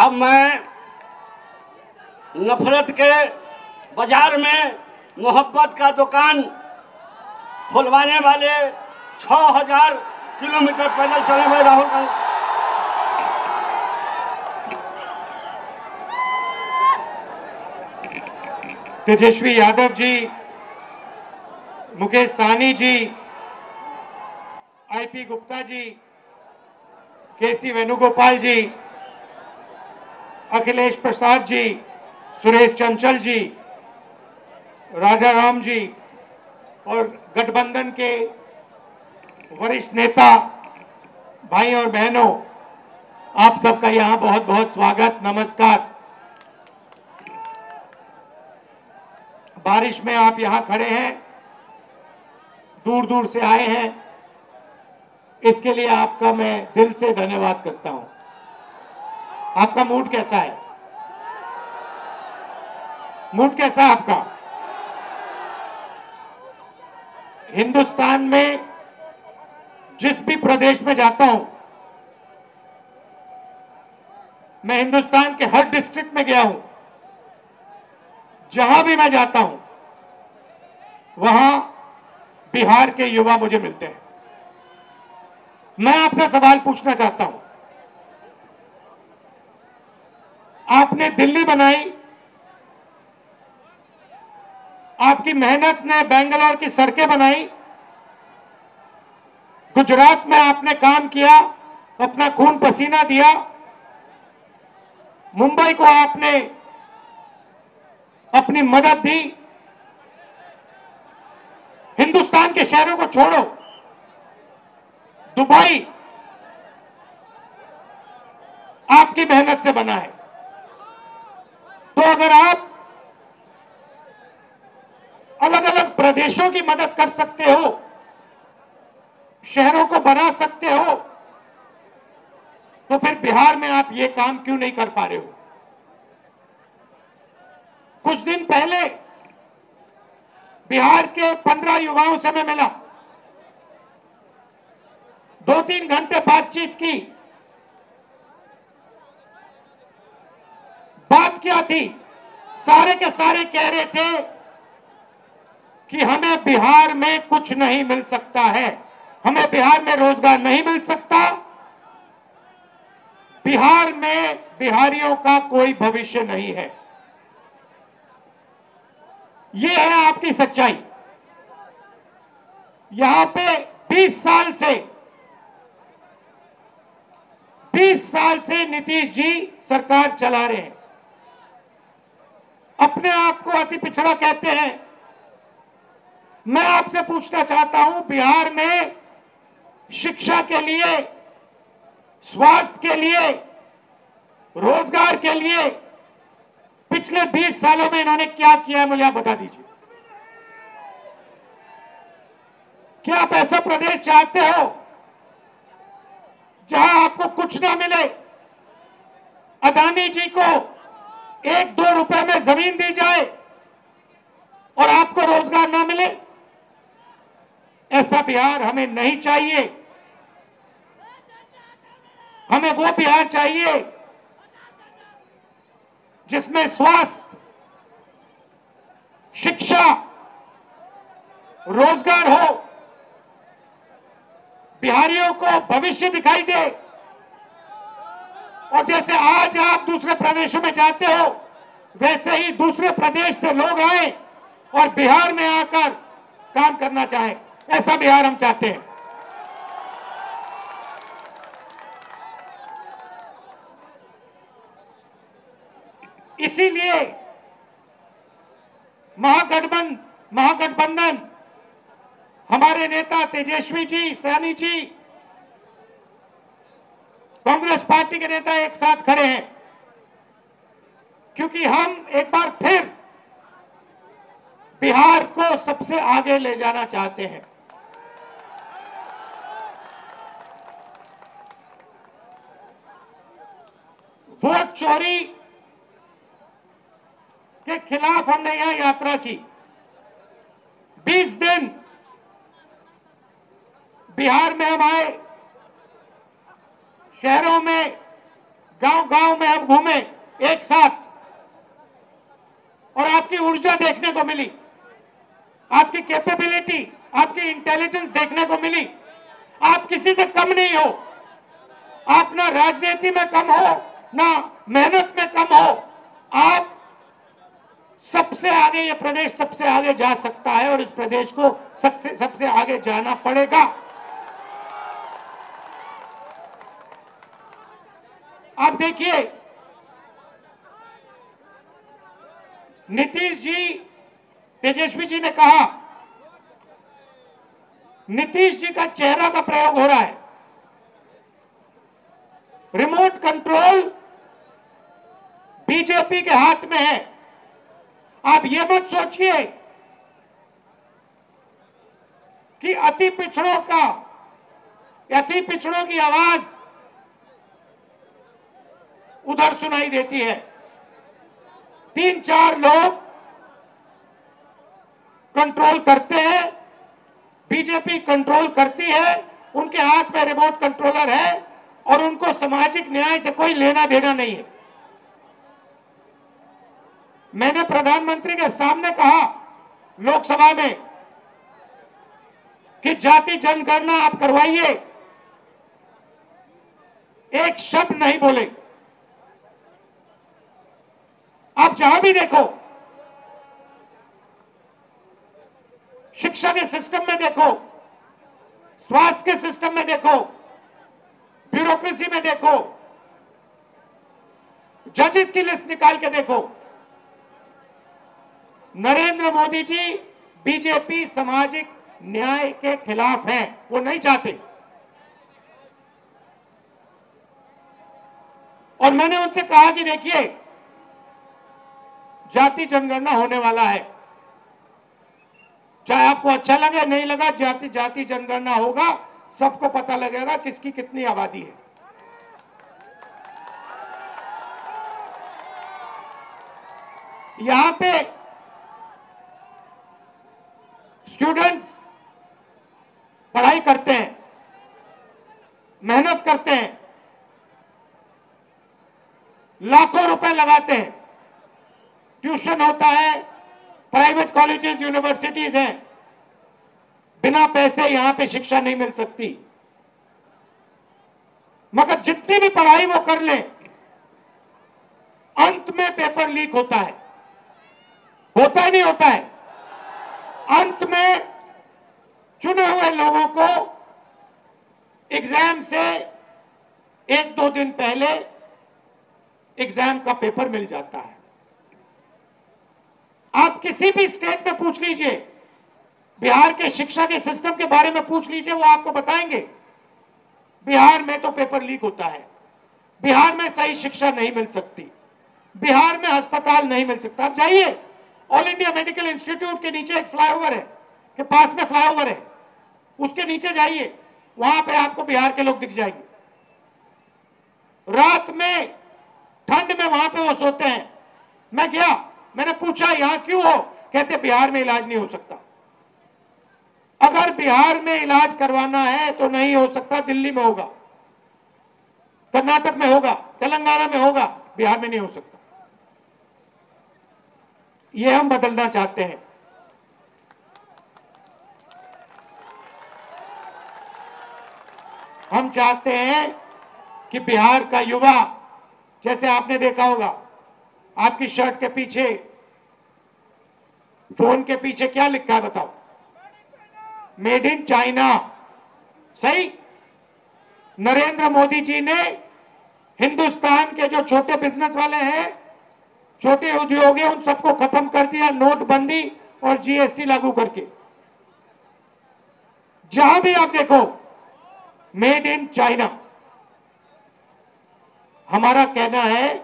अब मैं नफरत के बाजार में मोहब्बत का दुकान खुलवाने वाले 6000 किलोमीटर पैदल चले हुए राहुल गांधी। तेजस्वी यादव जी, मुकेश साहनी जी, आईपी गुप्ता जी, केसी वेणुगोपाल जी, अखिलेश प्रसाद जी, सुरेश चंचल जी, राजा राम जी और गठबंधन के वरिष्ठ नेता भाई और बहनों, आप सबका यहां बहुत बहुत स्वागत, नमस्कार। बारिश में आप यहां खड़े हैं, दूर दूर से आए हैं, इसके लिए आपका मैं दिल से धन्यवाद करता हूं। आपका मूड कैसा है? मूड कैसा है आपका? हिंदुस्तान में जिस भी प्रदेश में जाता हूं, मैं हिंदुस्तान के हर डिस्ट्रिक्ट में गया हूं, जहां भी मैं जाता हूं वहां बिहार के युवा मुझे मिलते हैं। मैं आपसे सवाल पूछना चाहता हूं, आपने दिल्ली बनाई, आपकी मेहनत ने बेंगलोर की सड़कें बनाई, गुजरात में आपने काम किया, अपना खून पसीना दिया, मुंबई को आपने अपनी मदद दी। हिंदुस्तान के शहरों को छोड़ो, दुबई आपकी मेहनत से बना है। तो अगर आप अलग अलग प्रदेशों की मदद कर सकते हो, शहरों को बना सकते हो, तो फिर बिहार में आप ये काम क्यों नहीं कर पा रहे हो? कुछ दिन पहले बिहार के 15 युवाओं से मैं मिला, 2-3 घंटे बातचीत की। बात क्या थी? सारे के सारे कह रहे थे कि हमें बिहार में कुछ नहीं मिल सकता है, हमें बिहार में रोजगार नहीं मिल सकता, बिहार में बिहारियों का कोई भविष्य नहीं है। यह है आपकी सच्चाई। यहां पे 20 साल से नीतीश जी सरकार चला रहे हैं, अपने आप को अति पिछड़ा कहते हैं। मैं आपसे पूछना चाहता हूं, बिहार में शिक्षा के लिए, स्वास्थ्य के लिए, रोजगार के लिए पिछले 20 सालों में इन्होंने क्या किया है, मुझे आप बता दीजिए। क्या आप ऐसा प्रदेश चाहते हो जहां आपको कुछ ना मिले, अदानी जी को 1-2 रुपए में जमीन दी जाए और आपको रोजगार ना मिले? ऐसा बिहार हमें नहीं चाहिए। हमें वो बिहार चाहिए जिसमें स्वास्थ्य, शिक्षा, रोजगार हो, बिहारियों को भविष्य दिखाई दे। और जैसे आज आप दूसरे प्रदेशों में जाते हो, वैसे ही दूसरे प्रदेश से लोग आए और बिहार में आकर काम करना चाहें। ऐसा बिहार हम चाहते हैं। इसीलिए महागठबंधन, हमारे नेता तेजस्वी जी, साहनी जी, कांग्रेस पार्टी के नेता एक साथ खड़े हैं, क्योंकि हम एक बार फिर बिहार को सबसे आगे ले जाना चाहते हैं। वोट चोरी के खिलाफ हमने यहां यात्रा की। 20 दिन बिहार में हम आए, शहरों में गांव गांव में हम घूमे एक साथ और आपकी ऊर्जा देखने को मिली, आपकी कैपेबिलिटी, आपकी इंटेलिजेंस देखने को मिली। आप किसी से कम नहीं हो, आप ना राजनीति में कम हो, ना मेहनत में कम हो। आप सबसे आगे, ये प्रदेश सबसे आगे जा सकता है और इस प्रदेश को सबसे आगे जाना पड़ेगा। आप देखिए, नीतीश जी, तेजस्वी जी ने कहा, नीतीश जी का चेहरा का प्रयोग हो रहा है। रिमोट कंट्रोल बीजेपी के हाथ में है। आप ये मत सोचिए कि अति पिछड़ों की आवाज उधर सुनाई देती है। 3-4 लोग कंट्रोल करते हैं, बीजेपी कंट्रोल करती है, उनके हाथ में रिमोट कंट्रोलर है और उनको सामाजिक न्याय से कोई लेना देना नहीं है। मैंने प्रधानमंत्री के सामने कहा लोकसभा में कि जाति जनगणना आप करवाइए, एक शब्द नहीं बोले। आप जहां भी देखो, शिक्षा के सिस्टम में देखो, स्वास्थ्य के सिस्टम में देखो, ब्यूरोक्रेसी में देखो, जजेस की लिस्ट निकाल के देखो, नरेंद्र मोदी जी बीजेपी सामाजिक न्याय के खिलाफ है, वो नहीं चाहते। और मैंने उनसे कहा कि देखिए, जाति जनगणना होने वाला है, चाहे आपको अच्छा लगे नहीं लगा, जाति जनगणना होगा, सबको पता लगेगा किसकी कितनी आबादी है। यहां पे स्टूडेंट्स पढ़ाई करते हैं, मेहनत करते हैं, लाखों रुपए लगाते हैं, ट्यूशन होता है, प्राइवेट कॉलेजेस यूनिवर्सिटीज हैं, बिना पैसे यहां पे शिक्षा नहीं मिल सकती। मगर जितनी भी पढ़ाई वो कर ले, अंत में पेपर लीक होता है। होता ही नहीं होता है। अंत में चुने हुए लोगों को एग्जाम से 1-2 दिन पहले एग्जाम का पेपर मिल जाता है। आप किसी भी स्टेट में पूछ लीजिए, बिहार के शिक्षा के सिस्टम के बारे में पूछ लीजिए, वो आपको बताएंगे बिहार में तो पेपर लीक होता है, बिहार में सही शिक्षा नहीं मिल सकती, बिहार में अस्पताल नहीं मिल सकता। आप जाइए, ऑल इंडिया मेडिकल इंस्टीट्यूट के नीचे एक फ्लाईओवर है, के पास में फ्लाईओवर है, उसके नीचे जाइए, वहां पे आपको बिहार के लोग दिख जाएंगे। रात में ठंड में वहां पे वो सोते हैं। मैं गया, मैंने पूछा यहां क्यों हो, कहते बिहार में इलाज नहीं हो सकता। अगर बिहार में इलाज करवाना है तो नहीं हो सकता, दिल्ली में होगा, कर्नाटक में होगा, तेलंगाना में होगा, बिहार में नहीं हो सकता। ये हम बदलना चाहते हैं। हम चाहते हैं कि बिहार का युवा, जैसे आपने देखा होगा, आपकी शर्ट के पीछे, फोन के पीछे क्या लिखा है बताओ? Made in China. सही। नरेंद्र मोदी जी ने हिंदुस्तान के जो छोटे बिजनेस वाले हैं, छोटे उद्योग हैं, उन सबको खत्म कर दिया नोटबंदी और जीएसटी लागू करके। जहां भी आप देखो मेड इन चाइना। हमारा कहना है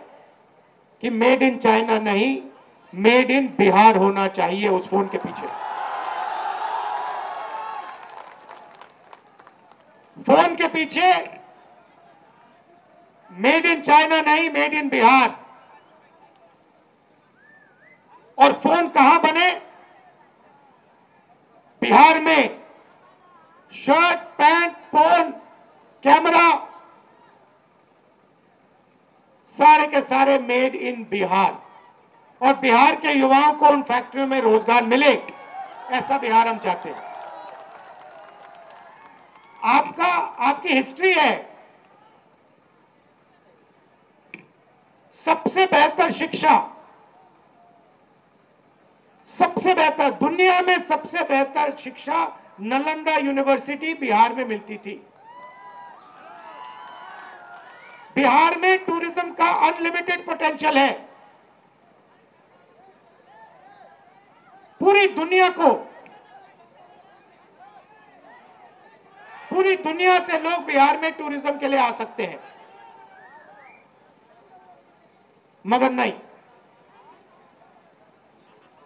कि मेड इन चाइना नहीं, मेड इन बिहार होना चाहिए उस फोन के पीछे। फोन के पीछे मेड इन चाइना नहीं, मेड इन बिहार। और फोन कहां बने? बिहार में। शर्ट, पैंट, फोन, कैमरा सारे के सारे मेड इन बिहार, और बिहार के युवाओं को उन फैक्ट्रियों में रोजगार मिले, ऐसा बिहार हम चाहते हैं। आपकी हिस्ट्री है, सबसे बेहतर शिक्षा, सबसे बेहतर, दुनिया में सबसे बेहतर शिक्षा नालंदा यूनिवर्सिटी बिहार में मिलती थी। बिहार में टूरिज्म का अनलिमिटेड पोटेंशियल है। पूरी दुनिया से लोग बिहार में टूरिज्म के लिए आ सकते हैं, मगर नहीं,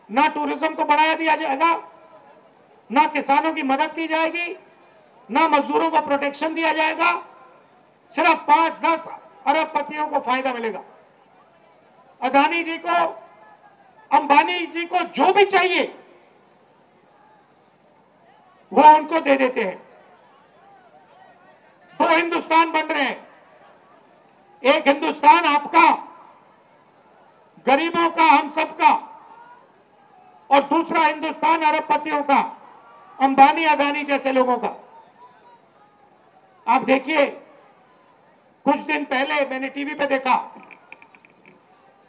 ना टूरिज्म को बढ़ाया दिया जाएगा, ना किसानों की मदद की जाएगी, ना मजदूरों को प्रोटेक्शन दिया जाएगा। सिर्फ 5-10 अरबपतियों को फायदा मिलेगा। अदानी जी को, अंबानी जी को जो भी चाहिए वो उनको दे देते हैं। दो हिंदुस्तान बन रहे हैं, एक हिंदुस्तान आपका, गरीबों का, हम सबका, और दूसरा हिंदुस्तान अरबपतियों का, अंबानी अदानी जैसे लोगों का। आप देखिए, कुछ दिन पहले मैंने टीवी पे देखा,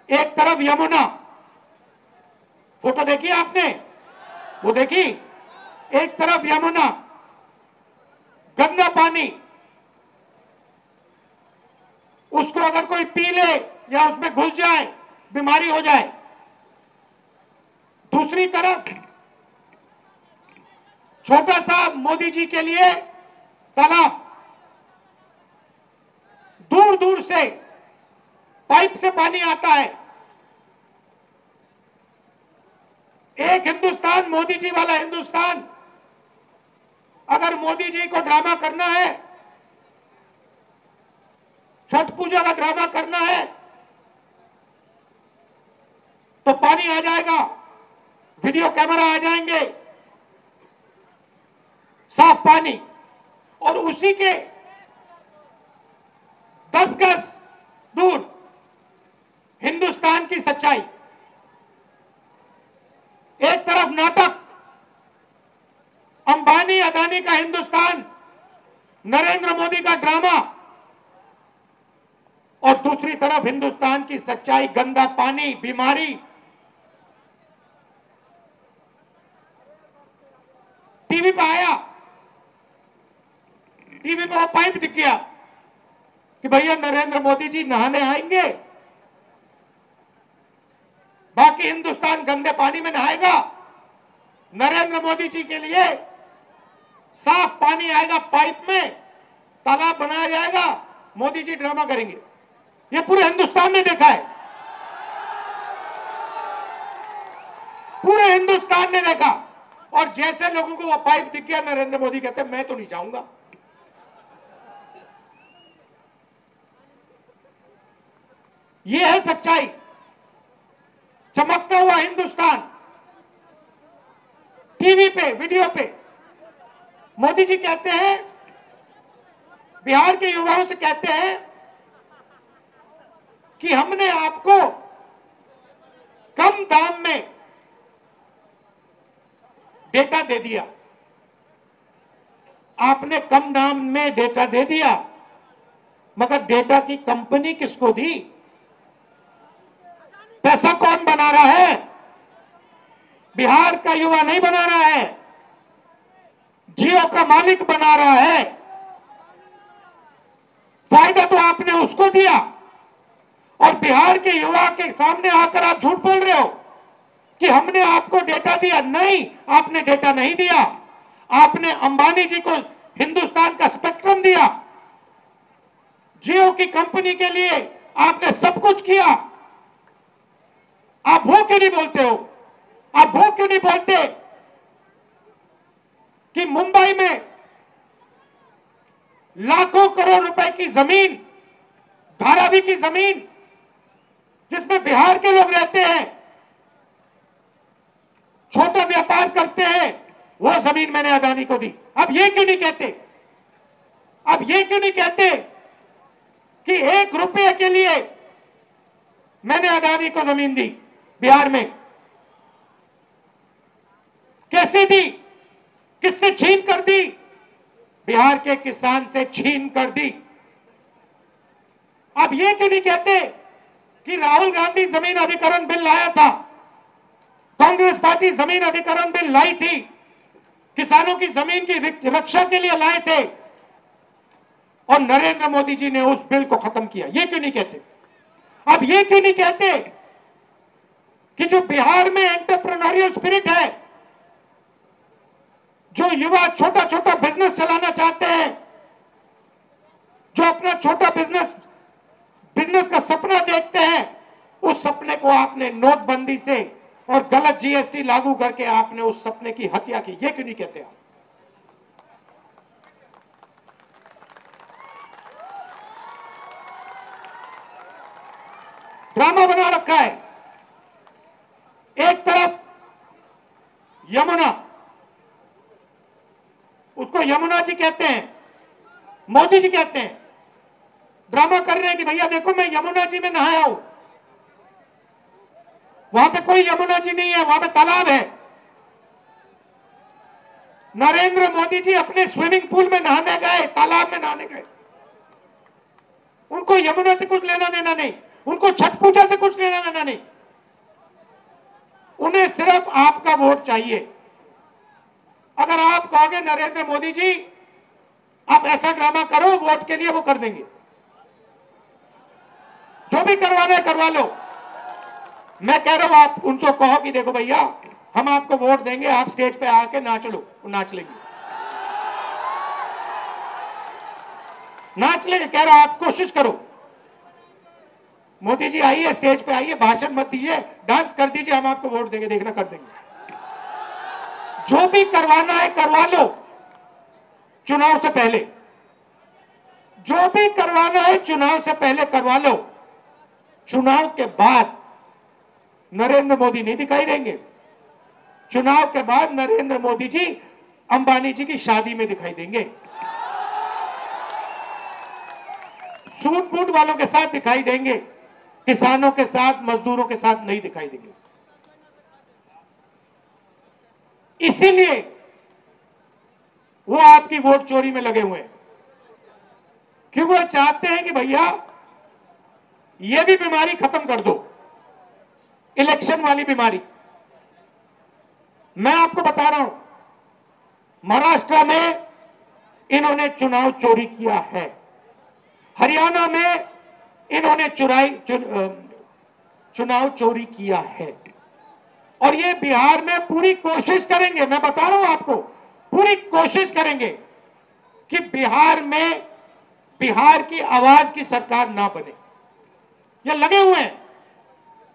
एक तरफ यमुना, फोटो देखी आपने, वो देखी, एक तरफ यमुना, गंदा पानी, उसको अगर कोई पी ले या उसमें घुस जाए बीमारी हो जाए। दूसरी तरफ छोटा सा मोदी जी के लिए तालाब, दूर दूर से पाइप से पानी आता है। एक हिंदुस्तान, मोदी जी वाला हिंदुस्तान, अगर मोदी जी को ड्रामा करना है, छठ पूजा का ड्रामा करना है, तो पानी आ जाएगा, वीडियो कैमरा आ जाएंगे, साफ पानी, और उसी के 10 गज दूर हिंदुस्तान की सच्चाई। एक तरफ नाटक, अंबानी अदानी का हिंदुस्तान, नरेंद्र मोदी का ड्रामा, और दूसरी तरफ हिंदुस्तान की सच्चाई, गंदा पानी, बीमारी। टीवी पे आया, टीवी पे वो पाइप दिख गया कि भैया नरेंद्र मोदी जी नहाने आएंगे, बाकी हिंदुस्तान गंदे पानी में नहाएगा। नरेंद्र मोदी जी के लिए साफ पानी आएगा, पाइप में तालाब बनाया जाएगा, मोदी जी ड्रामा करेंगे। ये पूरे हिंदुस्तान ने देखा है, पूरे हिंदुस्तान ने देखा। और जैसे लोगों को वो पाइप दिख गया, नरेंद्र मोदी कहते हैं मैं तो नहीं जाऊंगा। ये है सच्चाई, चमकता हुआ हिंदुस्तान। टीवी पे, वीडियो पे मोदी जी कहते हैं, बिहार के युवाओं से कहते हैं कि हमने आपको कम दाम में डेटा दे दिया। आपने कम दाम में डेटा दे दिया, मगर डेटा की कंपनी किसको दी? पैसा कौन बना रहा है? बिहार का युवा नहीं बना रहा है, जियो का मालिक बना रहा है। फायदा तो आपने उसको दिया, और बिहार के युवा के सामने आकर आप झूठ बोल रहे हो कि हमने आपको डेटा दिया। नहीं, आपने डेटा नहीं दिया। आपने अंबानी जी को हिंदुस्तान का स्पेक्ट्रम दिया, जियो की कंपनी के लिए आपने सब कुछ किया। आप वो क्यों नहीं बोलते हो? आप वो क्यों नहीं बोलते कि मुंबई में लाखों करोड़ रुपए की जमीन, धारावी की जमीन, जिसमें बिहार के लोग रहते हैं, छोटा व्यापार करते हैं, वो जमीन मैंने अदानी को दी। अब ये क्यों नहीं कहते? अब ये क्यों नहीं कहते कि 1 रुपये के लिए मैंने अदानी को जमीन दी बिहार में। कैसे दी? किससे छीन कर दी? बिहार के किसान से छीन कर दी। अब ये क्यों नहीं कहते कि राहुल गांधी जमीन अधिग्रहण बिल लाया था, कांग्रेस पार्टी जमीन अधिग्रहण बिल लाई थी, किसानों की जमीन की रक्षा के लिए लाए थे, और नरेंद्र मोदी जी ने उस बिल को खत्म किया? ये क्यों नहीं कहते? अब ये क्यों नहीं कहते कि जो बिहार में एंटरप्रेन्योरियल स्पिरिट है, जो युवा छोटा छोटा बिजनेस चलाना चाहते हैं, जो अपना छोटा बिजनेस का सपना देखते हैं, उस सपने को आपने नोटबंदी से और गलत जीएसटी लागू करके आपने उस सपने की हत्या की? ये क्यों नहीं कहते आप? ड्रामा बना रखा है। एक तरफ यमुना, उसको यमुना जी कहते हैं, मोदी जी कहते हैं, ड्रामा कर रहे हैं कि भैया देखो मैं यमुना जी में नहाया हूं। वहां पे कोई यमुना जी नहीं है, वहां पे तालाब है। नरेंद्र मोदी जी अपने स्विमिंग पूल में नहाने गए, तालाब में नहाने गए। उनको यमुना से कुछ लेना देना नहीं, उनको छठ पूजा से कुछ लेना देना नहीं। उन्हें सिर्फ आपका वोट चाहिए। अगर आप कहोगे नरेंद्र मोदी जी आप ऐसा ड्रामा करो वोट के लिए, वो कर देंगे। जो भी करवाना है करवा लो। मैं कह रहा हूं आप उनको कहो कि देखो भैया हम आपको वोट देंगे, आप स्टेज पे आके नाच लो, वो नाच लेंगे। नाच लेंगे, कह रहा आप कोशिश करो। मोदी जी आइए, स्टेज पे आइए, भाषण मत दीजिए, डांस कर दीजिए, हम आपको वोट देंगे, देखना कर देंगे। जो भी करवाना है करवा लो चुनाव से पहले। जो भी करवाना है चुनाव से पहले करवा लो। चुनाव के बाद नरेंद्र मोदी नहीं दिखाई देंगे। चुनाव के बाद नरेंद्र मोदी जी अंबानी जी की शादी में दिखाई देंगे, सूट बूट वालों के साथ दिखाई देंगे, किसानों के साथ, मजदूरों के साथ नहीं दिखाई देंगे। इसीलिए वो आपकी वोट चोरी में लगे हुए हैं, क्योंकि वो चाहते हैं कि भैया ये भी बीमारी खत्म कर दो, इलेक्शन वाली बीमारी। मैं आपको बता रहा हूं, महाराष्ट्र में इन्होंने चुनाव चोरी किया है, हरियाणा में इन्होंने चुनाव चोरी किया है, और ये बिहार में पूरी कोशिश करेंगे। मैं बता रहा हूं आपको, पूरी कोशिश करेंगे कि बिहार में बिहार की आवाज की सरकार ना बने। ये लगे हुए हैं,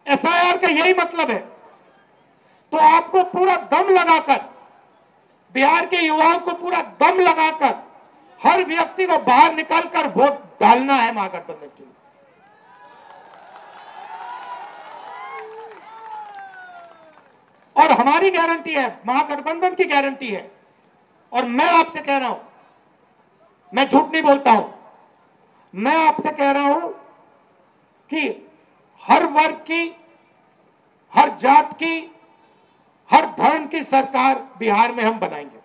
एसआईआर का यही मतलब है। तो आपको पूरा दम लगाकर, बिहार के युवाओं को पूरा दम लगाकर हर व्यक्ति को बाहर निकालकर वोट डालना है महागठबंधन के लिए। और हमारी गारंटी है, महागठबंधन की गारंटी है, और मैं आपसे कह रहा हूं, मैं झूठ नहीं बोलता हूं, मैं आपसे कह रहा हूं कि हर वर्ग की, हर जात की, हर धर्म की सरकार बिहार में हम बनाएंगे।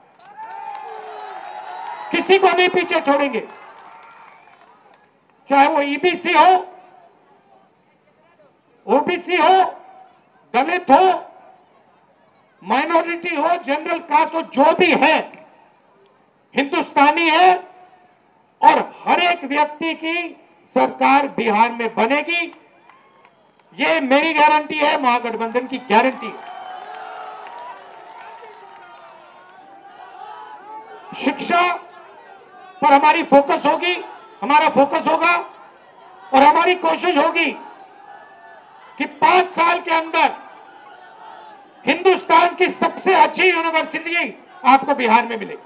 किसी को नहीं पीछे छोड़ेंगे, चाहे वो ईबीसी हो, ओबीसी हो, दलित हो, माइनॉरिटी हो, जनरल कास्ट हो, जो भी है हिंदुस्तानी है, और हर एक व्यक्ति की सरकार बिहार में बनेगी। ये मेरी गारंटी है, महागठबंधन की गारंटी है। शिक्षा पर हमारी फोकस होगी, हमारा फोकस होगा, और हमारी कोशिश होगी कि 5 साल के अंदर हिंदुस्तान की सबसे अच्छी यूनिवर्सिटी आपको बिहार में मिलेगी,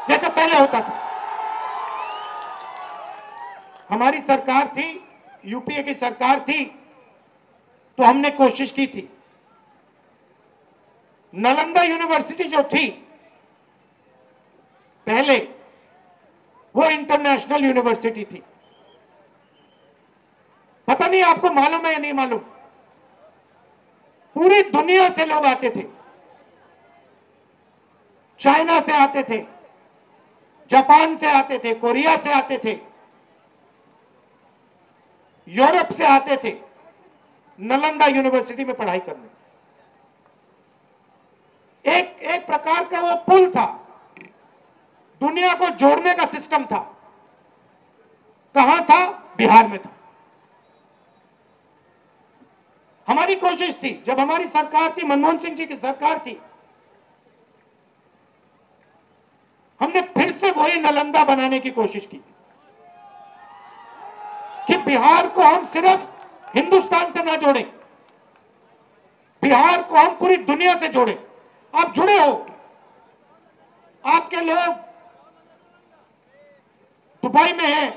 जैसे पहले होता था। हमारी सरकार थी, यूपीए की सरकार थी, तो हमने कोशिश की थी। नालंदा यूनिवर्सिटी जो थी पहले, वो इंटरनेशनल यूनिवर्सिटी थी। पता पता नहीं आपको मालूम है या नहीं मालूम, पूरी दुनिया से लोग आते थे। चाइना से आते थे, जापान से आते थे, कोरिया से आते थे, यूरोप से आते थे नालंदा यूनिवर्सिटी में पढ़ाई करने। एक प्रकार का वो पुल था, दुनिया को जोड़ने का सिस्टम था। कहां था? बिहार में था। हमारी कोशिश थी, जब हमारी सरकार थी, मनमोहन सिंह जी की सरकार थी, हमने फिर से वही नालंदा बनाने की कोशिश की कि बिहार को हम सिर्फ हिंदुस्तान से ना जोड़ें, बिहार को हम पूरी दुनिया से जोड़ें। आप जुड़े हो, आपके लोग दुबई में हैं,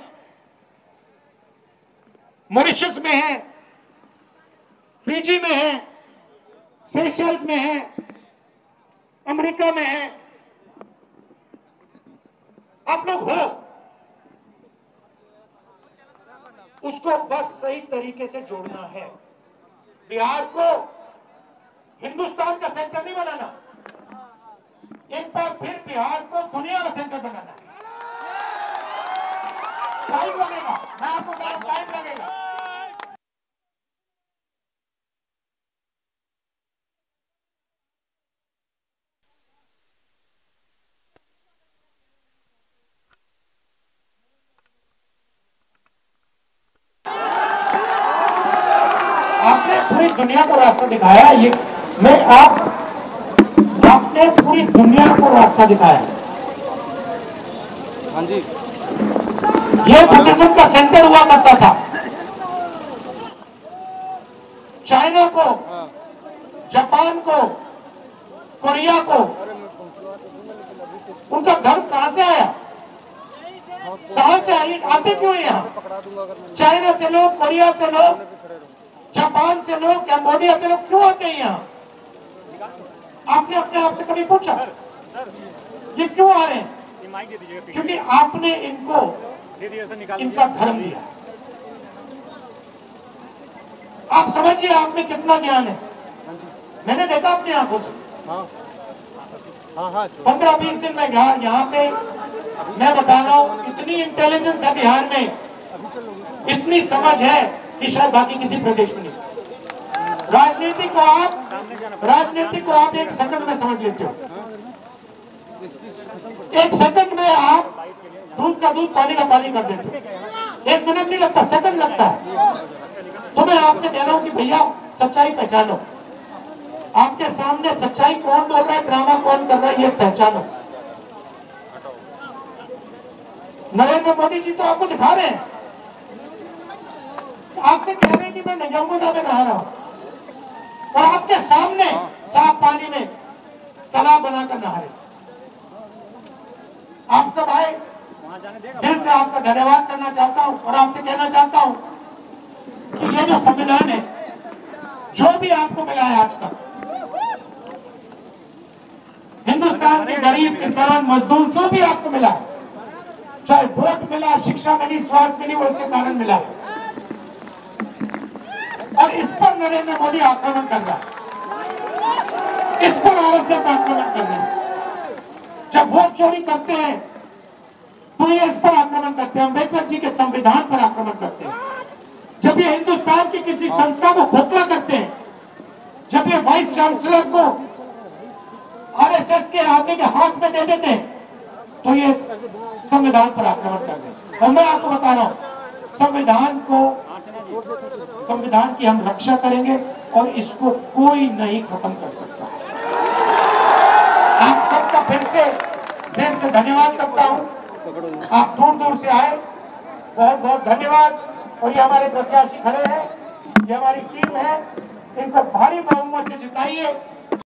मॉरिशस में हैं, फिजी में हैं, सेशल्स में हैं, अमेरिका में हैं। आप लोग हो, उसको बस सही तरीके से जोड़ना है। बिहार को हिंदुस्तान का सेंटर नहीं बनाना, एक बार फिर बिहार को दुनिया का सेंटर बनाना है। टाइम लगेगा, मैं आपको कह रहा हूं, टाइम लगेगा। आपने पूरी दुनिया को रास्ता दिखाया, ये आपने पूरी दुनिया को रास्ता दिखाया। हाँ जी, ये बुद्धिज्म का सेंटर हुआ करता था। चाइना को, जापान को, कोरिया को, उनका धर्म कहां से आया? कहां से आए? आते क्यों यहाँ? चाइना से लोग, कोरिया से लोग, जापान से लोग, कैम्बोडिया से लोग क्यों आते हैं यहाँ? आपने अपने आप से कभी पूछा ये क्यों आ रहे हैं? क्योंकि आपने इनको इनका धर्म दिया। आप समझिए आप में कितना ज्ञान है। मैंने देखा अपनी आंखों से। 15-20 दिन में यहाँ पे मैं बता रहा हूँ, इतनी इंटेलिजेंस है बिहार में, इतनी समझ है कि शायद बाकी किसी प्रदेश में नहीं। राजनीति को आप एक सेकंड में समझ लेते हो। एक सेकंड में आप दूध का दूध, पानी का पानी कर देते हो। 1 मिनट नहीं लगता, सेकंड लगता है। तो मैं आपसे कह रहा हूं कि भैया सच्चाई पहचानो। आपके सामने सच्चाई कौन बोल रहा है, ड्रामा कौन कर रहा है, ये पहचानो। नरेंद्र मोदी जी तो आपको दिखा रहे हैं, आपसे कह रहे हैं कि मैं यमुना में नहा रहा हूं, और आपके सामने साफ पानी में तालाब बनाकर नहा रहे। आप सब आए, दिल से आपका धन्यवाद करना चाहता हूं और आपसे कहना चाहता हूं कि ये जो संविधान है, जो भी आपको मिला है आज तक, हिंदुस्तान के गरीब, किसान, मजदूर, जो भी आपको मिला है, चाहे वोट मिला, शिक्षा मिली, स्वास्थ्य मिली, वो इसके कारण मिला है। और इस पर नरेंद्र मोदी आक्रमण कर रहा है, इस पर आरएसएस आक्रमण कर रही है। जब वोट चोरी करते हैं तो ये इस पर आक्रमण करते हैं, अम्बेडकर जी के संविधान पर आक्रमण करते हैं। जब ये हिंदुस्तान की किसी संस्था को खोखला करते हैं, जब ये वाइस चांसलर को आरएसएस के आदमी के हाथ में दे देते हैं, तो ये संविधान पर आक्रमण करते हैं। और मैं आपको बता रहा हूं, संविधान की हम रक्षा करेंगे और इसको कोई नहीं खत्म कर सकता। आप सबका फिर से दिल से धन्यवाद करता हूं। आप दूर दूर से आए, बहुत बहुत धन्यवाद। और ये हमारे प्रत्याशी खड़े हैं, ये हमारी टीम है, इनको भारी बहुमत से जिताइए।